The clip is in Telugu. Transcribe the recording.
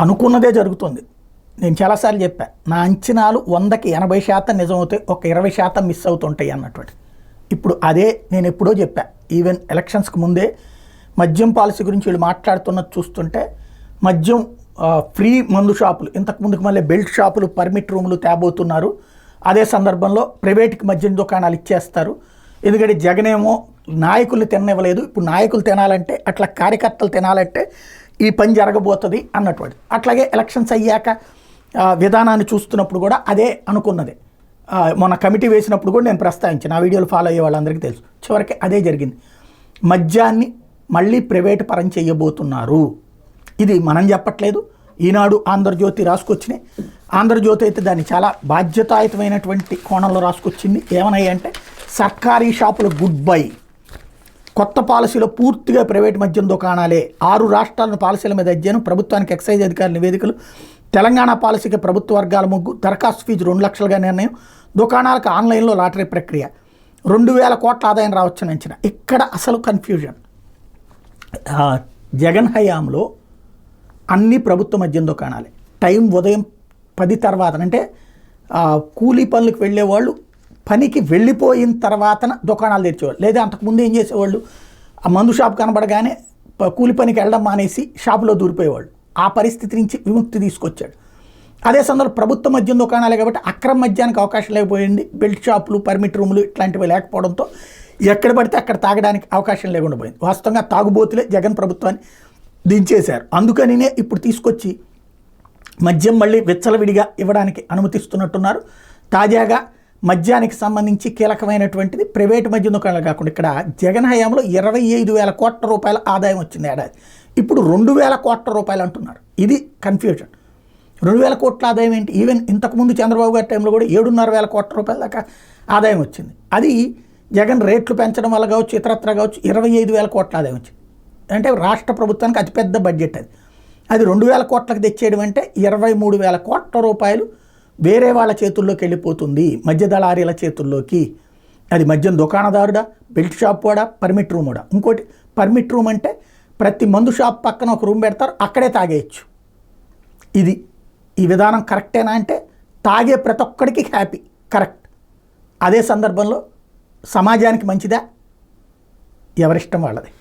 అనుకున్నదే జరుగుతుంది. నేను చాలాసార్లు చెప్పా, నా అంచనాలు 100కి 80% నిజమవుతాయి, ఒక 20% మిస్ అవుతుంటాయి అన్నటువంటి. ఇప్పుడు అదే నేను ఎప్పుడో చెప్పా. ఈవెన్ ఎలక్షన్స్కి ముందే మద్యం పాలసీ గురించి వీళ్ళు మాట్లాడుతున్నది చూస్తుంటే, మద్యం ఫ్రీ మందు షాపులు, ఇంతకుముందుకు మళ్ళీ బెల్ట్ షాపులు, పర్మిట్ రూములు తేబోతున్నారు. అదే సందర్భంలో ప్రైవేట్కి మద్యం దుకాణాలు ఇచ్చేస్తారు. ఎందుకంటే జగనేమో నాయకులు తిననివ్వలేదు, ఇప్పుడు నాయకులు తినాలంటే, అట్లా కార్యకర్తలు తినాలంటే ఈ పని జరగబోతుంది అన్నటువంటి. అట్లాగే ఎలక్షన్స్ అయ్యాక విధానాన్ని చూస్తున్నప్పుడు కూడా అదే అనుకున్నది. మొన్న కమిటీ వేసినప్పుడు కూడా నేను ప్రస్తావించాను, ఆ వీడియోలు ఫాలో అయ్యే వాళ్ళందరికీ తెలుసు. చివరికి అదే జరిగింది. మద్యాన్ని మళ్ళీ ప్రైవేటు పరం చేయబోతున్నారు. ఇది మనం చెప్పట్లేదు, ఈనాడు, ఆంధ్రజ్యోతి రాసుకొచ్చినాయి. ఆంధ్రజ్యోతి అయితే దాన్ని చాలా బాధ్యతాయుతమైనటువంటి కోణంలో రాసుకొచ్చింది. ఏమన్నాయి అంటే, సర్కారీ షాపుల గుడ్ బై, కొత్త పాలసీలో పూర్తిగా ప్రైవేట్ మద్యం దుకాణాలే, 6 రాష్ట్రాలను పాలసీల మీద అధ్యయనం, ప్రభుత్వానికి ఎక్సైజ్ అధికారుల నివేదికలు, తెలంగాణ పాలసీకి ప్రభుత్వ వర్గాల ముగ్గు, దరఖాస్తు ఫీజు 2 లక్షలుగా నిర్ణయం, దుకాణాలకు ఆన్లైన్లో లాటరీ ప్రక్రియ, 2000 కోట్ల ఆదాయం రావచ్చని అంచనా. ఇక్కడ అసలు కన్ఫ్యూజన్. జగన్ హయాంలో అన్ని ప్రభుత్వ మద్యం దుకాణాలే. టైం ఉదయం 10 తర్వాత, అంటే కూలీ పనులకు వెళ్ళేవాళ్ళు పనికి వెళ్ళిపోయిన తర్వాతన దుకాణాలు తెరిచేవాళ్ళు. లేదా అంతకుముందు ఏం చేసేవాళ్ళు, ఆ మందు షాప్ కనబడగానే కూలి పనికి వెళ్ళడం మానేసి షాపులో దూరిపోయేవాళ్ళు. ఆ పరిస్థితి నుంచి విముక్తి తీసుకొచ్చాడు. అదే సందర్భంలో ప్రభుత్వ మద్యం దుకాణాలే కాబట్టి అక్రమ మద్యానికి అవకాశం లేకపోయింది. బెల్ట్ షాపులు, పర్మిట్ రూములు ఇట్లాంటివి లేకపోవడంతో ఎక్కడ పడితే అక్కడ తాగడానికి అవకాశం లేకుండా పోయింది. వాస్తవంగా తాగుబోతులే జగన్ ప్రభుత్వాన్ని దించేశారు. అందుకనినే ఇప్పుడు తీసుకొచ్చి మద్యం మళ్ళీ విచ్చలవిడిగా ఇవ్వడానికి అనుమతిస్తున్నట్టున్నారు. తాజాగా మద్యానికి సంబంధించి కీలకమైనటువంటిది ప్రైవేటు మద్యం దుకాణాలు కాకుండా ఇక్కడ జగన్ హయాంలో 25,000 కోట్ల రూపాయల ఆదాయం వచ్చింది ఏడాది. ఇప్పుడు 2,000 కోట్ల రూపాయలు అంటున్నారు. ఇది కన్ఫ్యూజన్. 2,000 కోట్ల ఆదాయం ఏంటి? ఈవెన్ ఇంతకుముందు చంద్రబాబు గారి టైంలో కూడా 7,500 కోట్ల రూపాయల దాకా ఆదాయం వచ్చింది. అది జగన్ రేట్లు పెంచడం వల్ల కావచ్చు, ఇతరత్ర కావచ్చు, 25,000 కోట్ల ఆదాయం వచ్చింది. అంటే రాష్ట్ర ప్రభుత్వానికి అతిపెద్ద బడ్జెట్ అది. అది 2,000 కోట్లకు తెచ్చేయడం అంటే 23,000 కోట్ల రూపాయలు వేరే వాళ్ళ చేతుల్లోకి వెళ్ళిపోతుంది, మధ్య దళారీల చేతుల్లోకి. అది మద్యం దుకాణదారుడా, బెల్ట్ షాప్ వాడా, పర్మిట్ రూమ్ వాడా. ఇంకోటి, పర్మిట్ రూమ్ అంటే ప్రతి మందు షాప్ పక్కన ఒక రూమ్ పెడతారు, అక్కడే తాగేయచ్చు. ఇది ఈ విధానం కరెక్టేనా అంటే, తాగే ప్రతి ఒక్కడికి హ్యాపీ, కరెక్ట్. అదే సందర్భంలో సమాజానికి మంచిదా? ఎవరిష్టం వాళ్ళది.